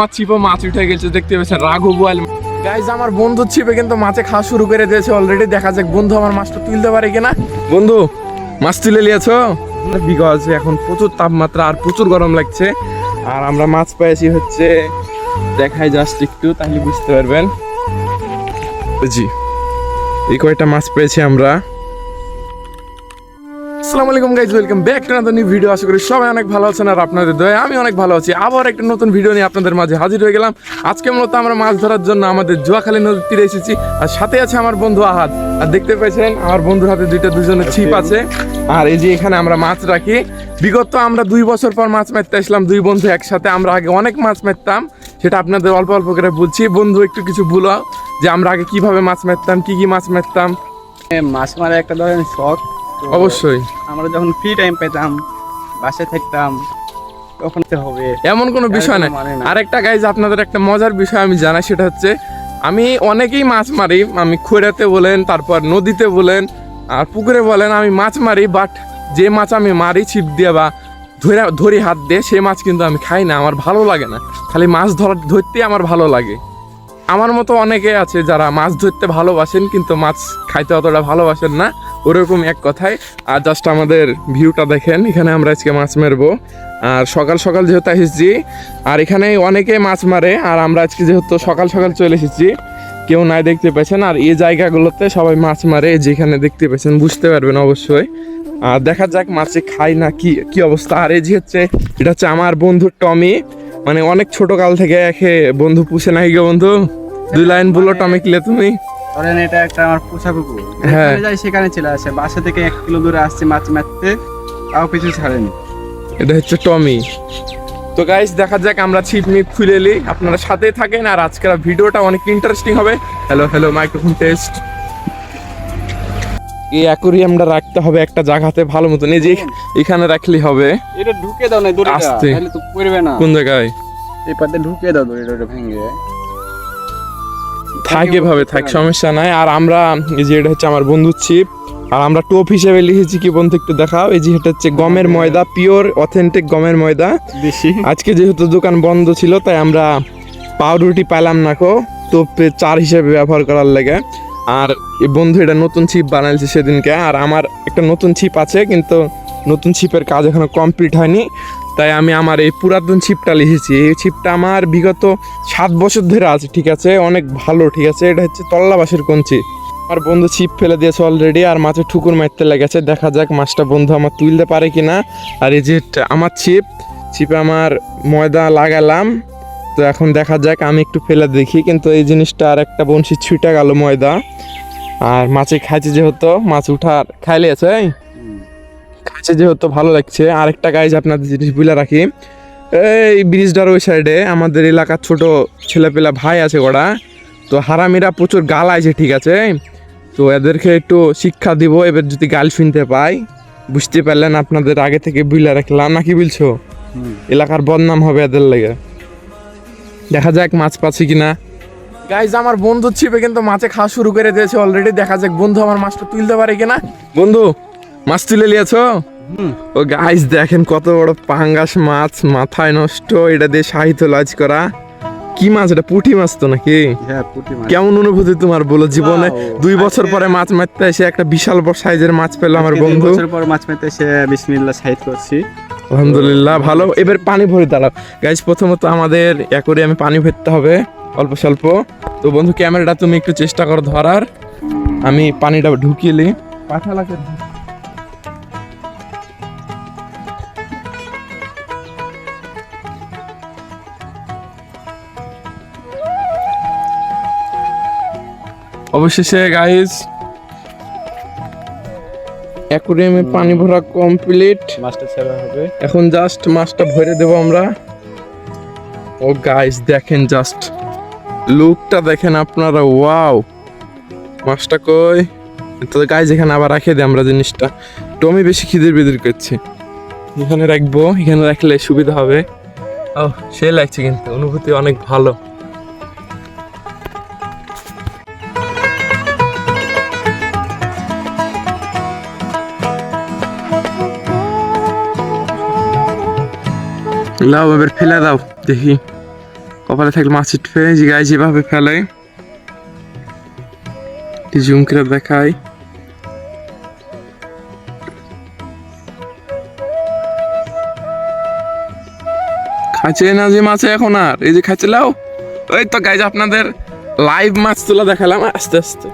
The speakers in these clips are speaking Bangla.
আমার ছিপে মাছ উঠে গেছে, দেখতে পাচ্ছেন রাঘব বল। গাইজ আমার বন্ধু ছিপে কিন্তু মাছে খাওয়া শুরু করে দিয়েছে অলরেডি। দেখা যাক বন্ধু আমার মাছটা তুলতে পারে কিনা। বন্ধু মাছ তুলে নিয়েছো? বিকজ এখন প্রচুর তাপমাত্রা আর প্রচুর গরম লাগছে। আর আমরা মাছ পেয়েছি হচ্ছে, দেখাই জাস্ট একটু তাহলে বুঝতে পারবেন। জি, এই কয়টা মাছ পেয়েছি আমরা। আসসালামু আলাইকুম guys, welcome back to another new video. আশা করি সবাই অনেক ভালো আছেন আর আপনাদের দয়ায় আমি অনেক ভালো আছি। আবার একটা নতুন ভিডিও নিয়ে আপনাদের মাঝে হাজির হয়ে গেলাম। আজকে মূলত আমরা মাছ ধরার জন্য আমাদের জুয়াখালী নদীর তীরে এসেছি। আর সাথে আছে আমার বন্ধু আহাদ। আর দেখতে পেয়েছেন আমার বন্ধুর হাতে দুজনের ছিপ আছে। আর এই যে এখানে আমরা মাছ রাখি। বিগত আমরা 2 বছর পর মাছ মারতে আসলাম দুই বন্ধু একসাথে। আমরা আগে অনেক মাছ মারতাম, সেটা আপনাদের অল্প অল্প করে বলছি। বন্ধু একটু কিছু বলো যে আমরা আগে কিভাবে মাছ মারতাম, কি কি মাছ মারতাম। মাছ মারা একটা ধরেন শখ। অবশ্যই আমরা যখন ফ্রি টাইম পেতাম, বাসায় থাকতাম, তখন তো হবে এমন কোনো বিষয় না। আরেকটা গাইজ আপনাদের একটা মজার বিষয় আমি জানাই, সেটা হচ্ছে আমি অনেকেই মাছ মারি। আমি খৈরাতে বলেন, তারপর নদীতে বলেন, আর পুকুরে বলেন, আমি মাছ মারি। বাট যে মাছ আমি মারি ছিপ দিয়ে বা ধরি হাত দিয়ে, সে মাছ কিন্তু আমি খাই না, আমার ভালো লাগে না। খালি মাছ ধরতে আমার ভালো লাগে। আমার মতো অনেকে আছে যারা মাছ ধরতে ভালোবাসেন কিন্তু মাছ খাইতে অতটা ভালোবাসেন না, ওরকম এক কথায়। আর জাস্ট আমাদের ভিউটা দেখেন, এখানে আমরা আজকে মাছ মারবো। আর সকাল সকাল যেহেতু এসেছি, আর এখানে অনেকে মাছ মারে, আর আমরা আজকে যেহেতু সকাল সকাল চলে এসেছি, কেউ নাই দেখতে পেয়েছেন। আর এই জায়গাগুলোতে সবাই মাছ মারে, যেখানে দেখতে পেয়েছেন বুঝতে পারবেন অবশ্যই। আর দেখা যাক মাছে খাই না কি অবস্থা। আর এই যে হচ্ছে, এটা হচ্ছে আমার বন্ধু টমি। মানে অনেক ছোট কাল থেকে একে বন্ধু পুষে নাই গো বন্ধু। 2 লাইন বলো টমি কিলে তুমি। ধরেন এটা একটা আমার পোষা কুকুর, হ্যাঁ। যাই সেখানে চলে আসে। বাসা থেকে 1 কিলো দূরে আসছে মাছ মারতে, তাও পিছু ছাড়েনি। এটা হচ্ছে টমি। তো গাইস দেখা যাক, আমরা ছিপ মিপ খুলে নিই, আপনারা সাথেই থাকেন। আর আজকের ভিডিওটা অনেক ইন্টারেস্টিং হবে। Hello microphone test. এই অ্যাকোরিয়ামটা রাখতে হবে একটা জায়গাতে ভালো মতন, এই যে এখানে রাখলেই হবে। এটা ঢুকে দাও না দড়িটা, আস্তে। তাহলে তো পড়বে না। কোন জায়গায়? এই পাতে ঢুকে দাও দড়িটা ভেঙে। থাকে ভাবে থাক, সমস্যা নাই। আর আমরা এই যে, এটা হচ্ছে আমার বন্ধুর ছিপ। আর আমরা টোপ হিসেবে লিখেছি কি বন্ধু একটু দেখাও। এই যে এটা হচ্ছে গমের ময়দা, পিওর অথেন্টিক গমের ময়দা। বেশি আজকে যেহেতু দোকান বন্ধ ছিল, তাই আমরা পাউরুটি পাইলাম না কো, টোপে চার হিসেবে ব্যবহার করার লাগে। আর এই বন্ধু এটা নতুন ছিপ বানাইছে সেদিনকে। আর আমার একটা নতুন ছিপ আছে, কিন্তু নতুন ছিপের কাজ এখনো কমপ্লিট হয়নি, তাই আমি আমার এই পুরাতন ছিপটা লিখেছি। এই ছিপটা আমার বিগত 7 বছর ধরে আছে, ঠিক আছে, অনেক ভালো, ঠিক আছে। এটা হচ্ছে তল্লা বাঁশের কঞ্চি। আমার বন্ধু ছিপ ফেলে দিয়েছে অলরেডি, আর মাছে ঠুকুর মারতে লেগেছে। দেখা যাক মাছটা বন্ধু আমার তুলতে পারে কিনা। আর এই যে আমার ছিপে আমার ময়দা লাগালাম, তো এখন দেখা যাক, আমি একটু ফেলে দেখি। কিন্তু এই জিনিসটা আর একটা বংশী ছুটে গেল ময়দা। আর মাছে খাইছে যেহেতু, মাছ উঠার খাইলে আছে, খাইছে যেহেতু ভালো লাগছে। আরেকটা গাইজ আপনাদের জিনিস বুঝে রাখি, এই ব্রিজটার ওই সাইডে আমাদের এলাকার ছোট ছেলেপেলা ভাই আছে ওরা, তো হারামিরা প্রচুর গাল আছে, ঠিক আছে। তো এদেরকে একটু শিক্ষা দিব, এবার যদি গাল শুনতে পাই, বুঝতে পারলেন, আপনাদের আগে থেকে বুঝলে রাখলাম, নাকি বলছো? এলাকার বদনাম হবে এদের লেগে। দেখা যাক মাছ পাচ্ছি কিনা। গাইজ আমার বন্ধু ছিপে কিন্তু মাছে খাওয়া শুরু করে দিয়েছে অলরেডি। দেখা যাক বন্ধু আমার মাছটা তুলতে পারে কিনা। বন্ধু মাছ তুলে নিয়েছো? ও গাইজ দেখেন কত বড় পাঙ্গাস মাছ, মাথায় নষ্ট। এটা দিয়ে সাহিত্য লাজ করা। কি মাছ এটা? পুঁটি মাছ তো নাকি? হ্যাঁ, পুঁটি মাছ। কেমন অনুভূতি তোমার বলো জীবনে? 2 বছর পরে মাছ মারতে এসে একটা বিশাল বড় সাইজের মাছ পেলো আমার বন্ধু। 2 বছর পর মাছ মারতে এসে বিসমিল্লাহ সাহিদ করছি। আলহামদুলিল্লাহ ভালো। এবার পানি ভরে দাঁড়াও গাইজ। প্রথমত আমাদের অ্যাকোরিয়ামে পানি ভরতে হবে অল্প স্বল্প। তো বন্ধু ক্যামেরাটা তুমি একটু চেষ্টা করো ধরার, আমি পানিটা ঢুকিয়ে নিই। পাঠা লাগে অবশেষে গাইজ অ্যাকোরিয়ামে পানি ভরা কমপ্লিট। মাছটা ছেড়া হবে এখন, জাস্ট মাছটা ভরে দেবো আমরা। ও গাইজ দেখেন, জাস্ট লুকটা দেখেন আপনারা, ওয়াও। মাছটা কই? তো গাইজ এখানে আবার রাখে দিই আমরা জিনিসটা। টমি বেশি খিদের বিদির করছে, এখানে রাখবো, এখানে রাখলে সুবিধা হবে। ও সে লাগছে, কিন্তু অনুভূতি অনেক ভালো। লাও এবার ফেলে দাও, দেখি কপালে থাকলে মাছ উঠবে, যে গায়ে যেভাবে ফেলে জুম করে দেখায়। খাইছে না যে মাছে এখন, আর এই যে খাইছিলাও। ওই তো গাইজ আপনাদের লাইভ মাছ তোলা দেখালাম আস্তে আস্তে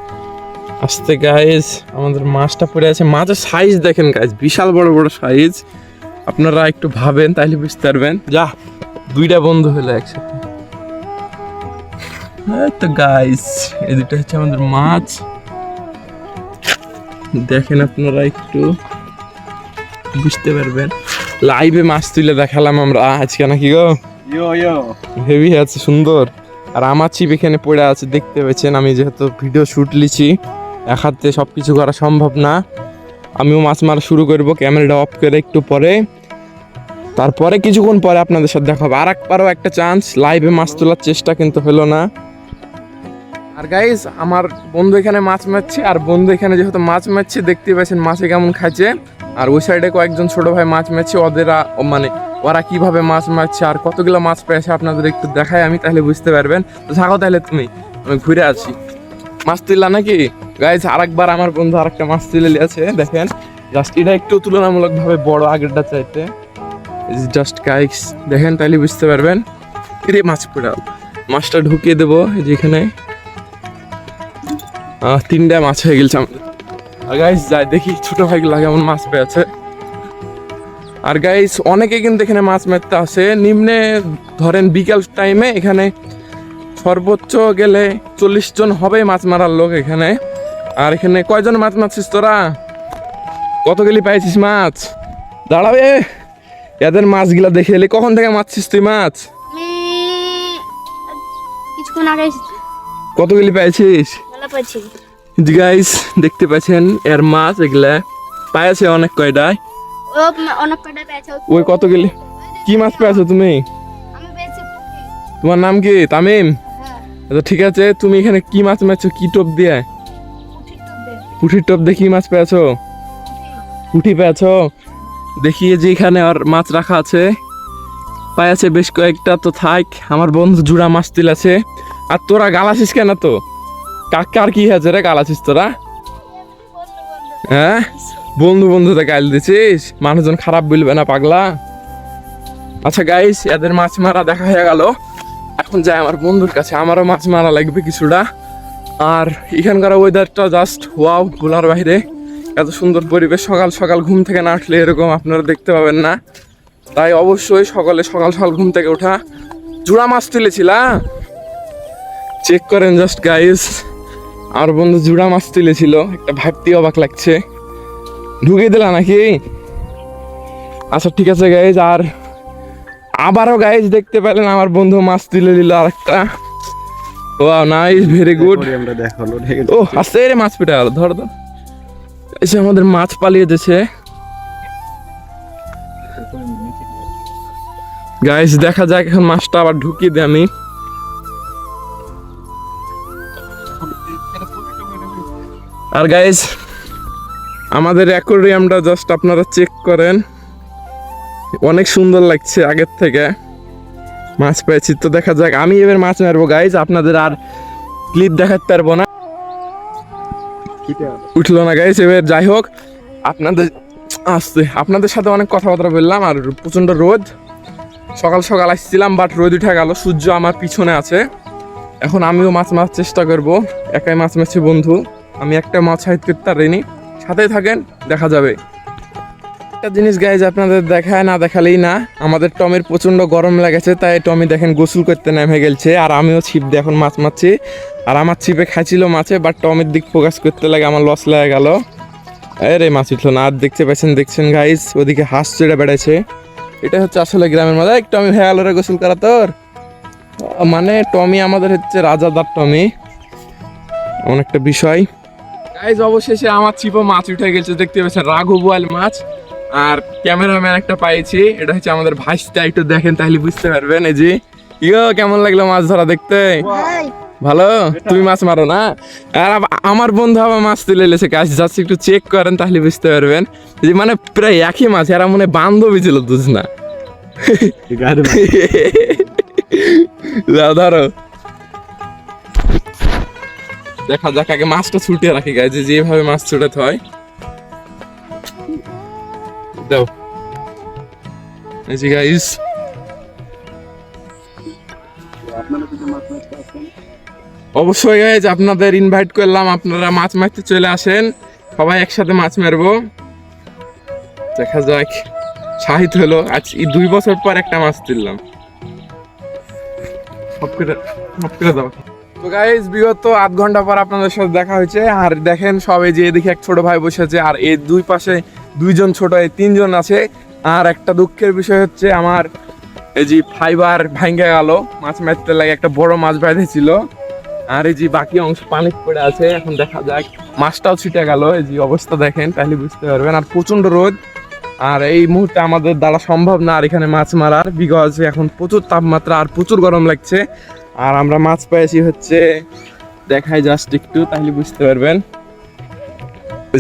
আস্তে। গাইজ আমাদের মাছটা পড়ে আছে, মাছের সাইজ দেখেন গাইজ, বিশাল বড় বড় সাইজ। আপনারা একটু ভাবেন তাহলে বুঝতে পারবেন। যা দুইটা বন্ধু হলো একসাথে। এই তো গাইজ এই দুটো হচ্ছে আমাদের মাছ, দেখেন আপনারা একটু বুঝতে পারবেন। লাইভে মাছ তুলে দেখালাম আমরা আজকে, নাকি গো? হেভি আছে, সুন্দর। আর আমার ছিপ এখানে পড়ে আছে দেখতে পেয়েছেন। আমি যেহেতু ভিডিও শুট লিছি, এক হাতে সব কিছু করা সম্ভব না। আমিও মাছ মারা শুরু করবো ক্যামেরাটা অফ করে একটু পরে। তারপরে কিছুক্ষণ পরে আপনাদের সাথে দেখা হবে। আর একবারও একটা চান্স লাইভে মাছ তোলার চেষ্টা কিন্তু হলো না। আর গাইজ আমার বন্ধু এখানে মাছ মারছে, আর বন্ধু এখানে যেহেতু মাছ মারছে দেখতে পাচ্ছেন মাছে কেমন খাচ্ছে। আর ওই সাইডে কয়েকজন ছোট ভাই মাছ মারছে, মানে ওরা কিভাবে মাছ মারছে আর কতগুলো মাছ পেয়েছে আপনাদের একটু দেখাই আমি, তাহলে বুঝতে পারবেন। তো থাকো তাহলে তুমি, আমি ঘুরে আছি। মাছ তুললা নাকি গাইজ? আরেকবার আমার বন্ধু আরেকটা মাছ তুলে নিয়েছে, দেখেন জাস্ট এটা একটু তুলনামূলকভাবে বড় আগেরটা চাইতে। জাস্ট গাইজ দেখেন তাহলে বুঝতে পারবেন। রে মাছ পড়ে মাছটা ঢুকিয়ে দেবো যেখানে। 3টা মাছ হয়ে গেছে আমাদের। আর গাইজ যাই দেখি ছোট ভাইগুলা কেমন মাছ পেয়েছে। আর গাইজ অনেকে কিন্তু এখানে মাছ মারতে আসে। নিম্নে ধরেন বিকাল টাইমে এখানে সর্বোচ্চ গেলে 40 জন হবে মাছ মারার লোক এখানে। আর এখানে কয়জন মাছ মারছিস তোরা? কত গেলি পাইছিস মাছ? দাঁড়াবে এদের মাছগুলা দেখে এলি। কখন থেকে মারছিস তুই মাছ? কিছুক্ষণ আগে কত গেলি পাইছিস? পাইছি। গাইস দেখতে পাচ্ছেন এর মাছ এগুলা পাইছে অনেক কয়টায়। ও অনেক কয়টা পেয়েছে। ওই কত গেলি কি মাছ পেয়েছো তুমি? আমি পেয়েছি। তোমার নাম কি? তামিম? হ্যাঁ। আচ্ছা ঠিক আছে, তুমি এখানে কি মাছ মারছো? কি টোপ দিয়ে? পুঁঠির টোপ দিয়ে কি মাছ পেয়েছো? পুঁঠি পেয়েছো? দেখিয়ে যে এখানে আর মাছ রাখা আছে, পাইছে বেশ কয়েকটা। তো থাক, আমার বন্ধু জুড়া মাছ তুলেছে। আর তোরা গালাছিস কেন? তো কার কি হয়েছে রে গালাছিস তোরা? হ্যাঁ বন্ধু বন্ধুতে গাইল দিছিস, মানুষজন খারাপ বলবে না পাগলা? আচ্ছা গাইস এদের মাছ মারা দেখা হয়ে গেল। এখন যাই আমার বন্ধুর কাছে, আমারও মাছ মারা লাগবে কিছুটা। আর এখানকার ওয়েদারটা জাস্ট ওয়াও, বলার বাইরে। এত সুন্দর পরিবেশ, সকাল সকাল ঘুম থেকে না উঠলে এরকম আপনারা দেখতে পাবেন না। তাই অবশ্যই সকাল সকাল ঘুম থেকে ওঠা। জোড়া মাছ তুলেছিলা, চেক করেন জাস্ট গাইস। আমার বন্ধু জোড়া মাছ তুলেছিল, একটা ভাবতে অবাক লাগছে। ঢুকিয়ে দিলা নাকি? আচ্ছা ঠিক আছে গাইজ। আর আবারও গাইজ দেখতে পেলেন আমার বন্ধু মাছ তুলে দিল আরেকটা। Wow nice, very good. ও আস্তে রে মাছ পেটে গেল, ধর ধর। এসে আমাদের মাছ পালিয়ে দিয়েছে গাইজ। দেখা যাক এখন মাছটা আবার ঢুকিয়ে দিই আমি। আর গাইজ আমাদের অ্যাকোয়ারিয়ামটা জাস্ট আপনারা চেক করেন, অনেক সুন্দর লাগছে আগের থেকে। মাছ পেয়েছি তো, দেখা যাক। আমি এবার মাছ মারবো গাইজ, আপনাদের আর ক্লিপ দেখাতে পারবো না, উঠলো না গাইজ। এবার যাই হোক, আপনাদের সাথে অনেক কথাবার্তা বললাম। আর প্রচন্ড রোদ, সকাল সকাল আসছিলাম বাট রোদ উঠে গেল, সূর্য আমার পিছনে আছে। এখন আমিও মাছ মারার চেষ্টা করবো। একাই মাছ মারছি বন্ধু, আমি একটা মাছ হাইট করতে পারিনি। সাথে থাকেন, দেখা যাবে। একটা জিনিস গাইজ আপনাদের দেখায় না দেখালেই না, আমাদের টমের প্রচন্ড গরম লেগেছে, তাই টমি দেখেন গোসল করতে নেমে গেছে। আর আমিও ছিপ দিয়ে এখন মাছ মারছি। আর আমার ছিপে খাইছিল মাছে, বাট টমের দিক ফোকাস করতে লাগে আমার লস লেগে গেল। আরে মাছ উঠলো না। আর দেখছেন গাইজ ওদিকে হাঁস চড়ে বেড়াইছে। এটা হচ্ছে আসলে গ্রামের মধ্যে। টমি হয়ে গেল রে গোসল করা তোর, মানে টমি আমাদের হচ্ছে রাজাদার টমি, অনেকটা বিষয়। গাইজ অবশেষে আমার ছিপও মাছ উঠে গেছে, দেখতে পাচ্ছেন রাঘু বোয়াল মাছ। আর ক্যামেরাম্যান একটা পাইছি, এটা হচ্ছে আমাদের ভাইসটা, একটু দেখেন তাহলে বুঝতে পারবেন। এই যে ইয়ো কেমন লাগলো মাছ ধরা দেখতে? ভালো। তুমি মাছ মারো না? আর আমার বন্ধু আবার মাছ তুলে এলেছে গাছ, যাচ্ছে একটু চেক করেন তাহলে বুঝতে পারবেন। যে মানে প্রায় একই মাছ, এরা মনে বান্ধবী ছিল, বুঝ না? যাও ধরো, দেখা যাক, আগে মাছটা ছুটিয়ে রাখি গাইজ, যেভাবে মাছ ছুটাতে হয়। দাও এই যে গাইজ, অবশ্যই গাইজ আপনাদের ইনভাইট করলাম, আপনারা মাছ মারতে চলে আসেন, সবাই একসাথে মাছ মারবো। দেখা যাক, শাহিদ হলো আজ 2 বছর পর একটা মাছ তুললাম। সব করে দাও। তো গাইজ বিগত 8 ঘন্টা পর আপনাদের সাথে দেখা হয়েছে, আর দেখেন সবাই যে এদিকে এক ছোট ভাই বসে আছে, আর এই দুই পাশে 2জন ছোট, এই 3জন আছে। আর একটা দুঃখের বিষয় হচ্ছে আমার এই যে ফাইবার ভাঙ্গে গেল, মাছ মারতে লাগে একটা বড় মাছ বেঁধেছিল, আর এই যে বাকি অংশ পানি পড়ে আছে। এখন দেখা যাক, মাছটাও ছিটে গেল, এই যে অবস্থা দেখেন তাহলে বুঝতে পারবেন। আর প্রচন্ড রোদ, আর এই মুহূর্তে আমাদের দ্বারা সম্ভব না আর এখানে মাছ মারার, বিকজ এখন প্রচুর তাপমাত্রা আর প্রচুর গরম লাগছে। আর আমরা মাছ পেয়েছি হচ্ছে, দেখাই জাস্ট একটু তাহলে বুঝতে পারবেন।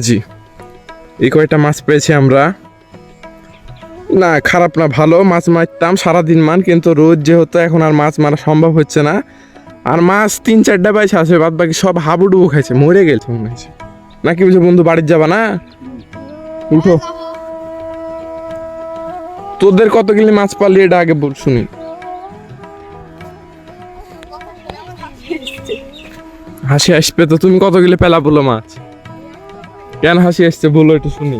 জি এই কয়টা মাছ পেয়েছি আমরা, না খারাপ না, ভালো মাছ মারতাম সারাদিন মান, কিন্তু রোদ যেহেতু এখন আর মাছ মারা সম্ভব হচ্ছে না। আর মাছ 3-4টা পাইছে আছে, বাদ বাকি সব হাবুডুবু খাইছে, মরে গেছে মনে হয়েছে। নাকি বুঝে বন্ধু, বাড়ির যাবা না? উঠো, তোদের কত কিলো মাছ পারলি এটা আগে বল শুনি। হাসি আসবে তো, তুমি কত কিলো পেলা বলো মাছ? কেন হাসি আসছে বলো একটু শুনি।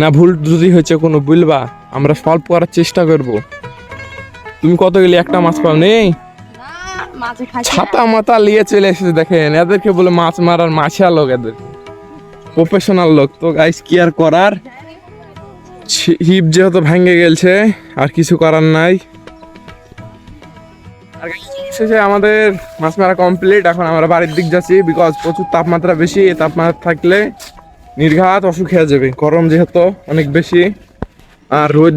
না ভুল যদি হয়েছে কোনো বলবা, আমরা সলভ করার চেষ্টা করব। তুমি কত কিলো একটা মাছ পাও? নেই, ছাতা মাথা নিয়ে চলে এসেছে। দেখেন এদেরকে বলে মাছ মারার মাছিয়া লোক, এদের প্রফেশনাল লোক। তো গাইস কি আর করার, হিপ যেহেতু ভেঙে গেছে আর কিছু করার নাই। আর শেষে আমাদের মাছ মারা কমপ্লিট, এখন আমরা বাড়ির দিক যাচ্ছি, বিকজ প্রচুর তাপমাত্রা বেশি। এই তাপমাত্রা থাকলে নির্ঘাত অসুখ হয়ে যাবে, গরম যেহেতু অনেক বেশি, আর রোদ